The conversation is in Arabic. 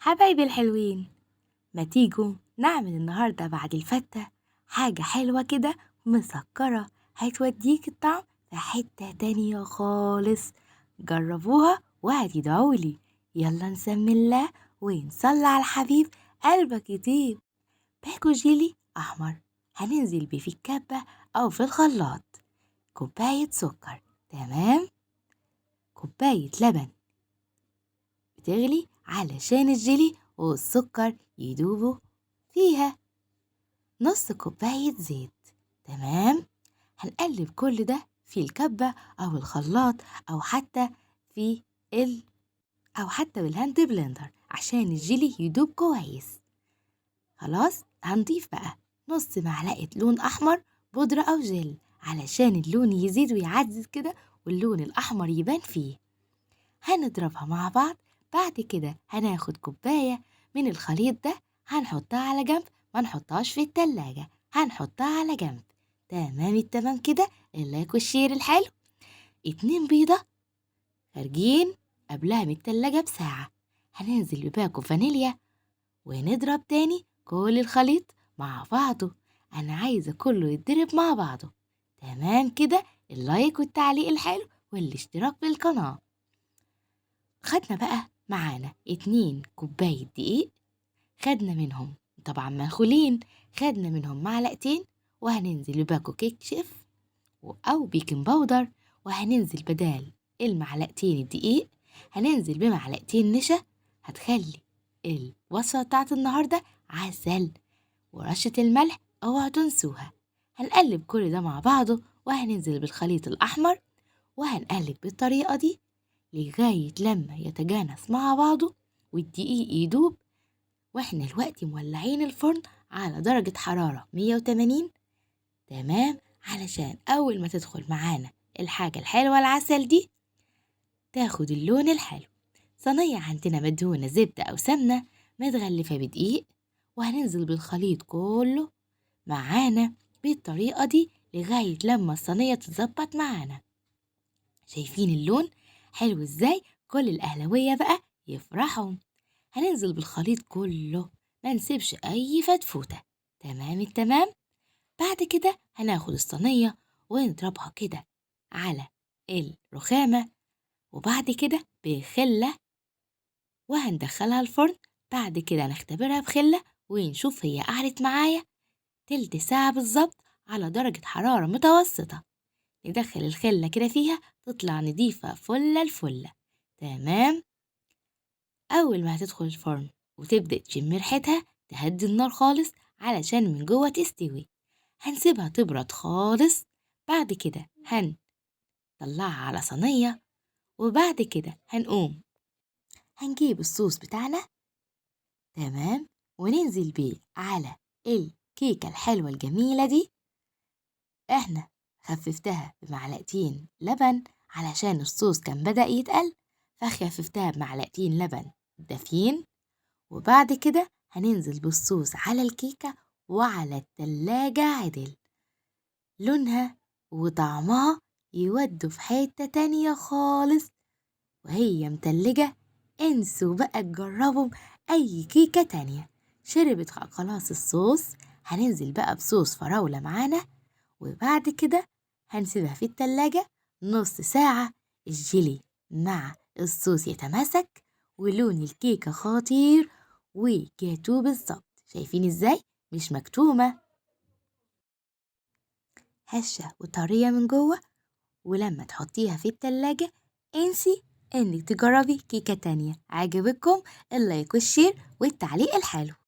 حبايبي الحلوين، ما تيجوا نعمل النهاردة بعد الفتة حاجة حلوة كده مسكرة هتوديك الطعم في حتة تانية خالص. جربوها وهتدعولي. يلا نسمي الله ونصلي على الحبيب قلبك يطيب. باكو جيلي أحمر هننزل بيه في الكبة أو في الخلاط. كوباية سكر، تمام. كوباية لبن بتغلي علشان الجيلي والسكر يدوبوا فيها. نص كوباية زيت، تمام. هنقلب كل ده في الكبة أو الخلاط أو حتى في أو حتى بالهاند بلندر عشان الجيلي يدوب كويس. خلاص، هنضيف بقى نص معلقة لون أحمر بودرة أو جل علشان اللون يزيد ويعزز كده واللون الأحمر يبان فيه. هنضربها مع بعض. بعد كده هناخد كوباية من الخليط ده هنحطها على جنب، ما نحطهاش في التلاجة، هنحطها على جنب. تمام التمام كده. اللايك والشير الحلو. 2 بيضة خارجين قبلها من التلاجة بساعة. هننزل بباكو فانيليا ونضرب تاني كل الخليط مع بعضه. أنا عايزة كله يتضرب مع بعضه. تمام كده. اللايك والتعليق الحلو والاشتراك في القناة. خدنا بقى معانا 2 كوباية دقيق، خدنا منهم طبعا منخولين، خدنا منهم معلقتين، وهننزل بباكو كيك شيف أو بيكنج باودر، وهننزل بدال المعلقتين الدقيق هننزل بمعلقتين نشا. هتخلي الوصفة بتاعت النهاردة عسل. ورشة الملح اوعوا تنسوها. هنقلب كل ده مع بعضه وهننزل بالخليط الأحمر وهنقلب بالطريقة دي لغاية لما يتجانس مع بعضه والدقيق يدوب. واحنا دلوقتي مولعين الفرن على درجة حرارة 180، تمام، علشان أول ما تدخل معانا الحاجة الحلوة العسل دي تاخد اللون الحلو. صينية عندنا مدهونة زبدة أو سمنة متغلفة بدقيق، وهننزل بالخليط كله معانا بالطريقة دي لغاية لما الصينية تتظبط معانا. شايفين اللون حلو ازاي؟ كل الأهلاوية بقى يفرحوا. هننزل بالخليط كله، ما نسيبش أي فتفوتة. تمام التمام. بعد كده هناخد الصينية ونضربها كده على الرخامة، وبعد كده بخلة وهندخلها الفرن. بعد كده نختبرها بخلة ونشوف هي قعدت معايا تلت ساعة بالظبط على درجة حرارة متوسطة. ندخل الخلة كده فيها تطلع نضيفة فلة الفلة. تمام. أول ما هتدخل الفرن وتبدأ تشم ريحتها تهدي النار خالص علشان من جوه تستوي. هنسيبها تبرد خالص. بعد كده هنطلعها على صينية، وبعد كده هنجيب الصوص بتاعنا، تمام، وننزل بيه على الكيكة الحلوة الجميلة دي. احنا خففتها بمعلقتين لبن علشان الصوص كان بدأ يتقل، فخففتها بمعلقتين لبن دافين. وبعد كده هننزل بالصوص على الكيكة وعلى التلاجة عدل. لونها وطعمها يودوا في حتة تانية خالص وهي متلجة. انسوا بقى تجربوا أي كيكة تانية. شربت خلاص الصوص. هننزل بقى بصوص فراولة معانا، وبعد كده هنسيبها في التلاجة نص ساعة. الجيلي مع الصوص يتماسك ولون الكيكة خطير وجاتوه بالظبط. شايفين ازاي؟ مش مكتومة، هشة وطرية من جوه. ولما تحطيها في التلاجة انسي انك تجربي كيكة تانية. عجبكم؟ اللايك والشير والتعليق الحلو.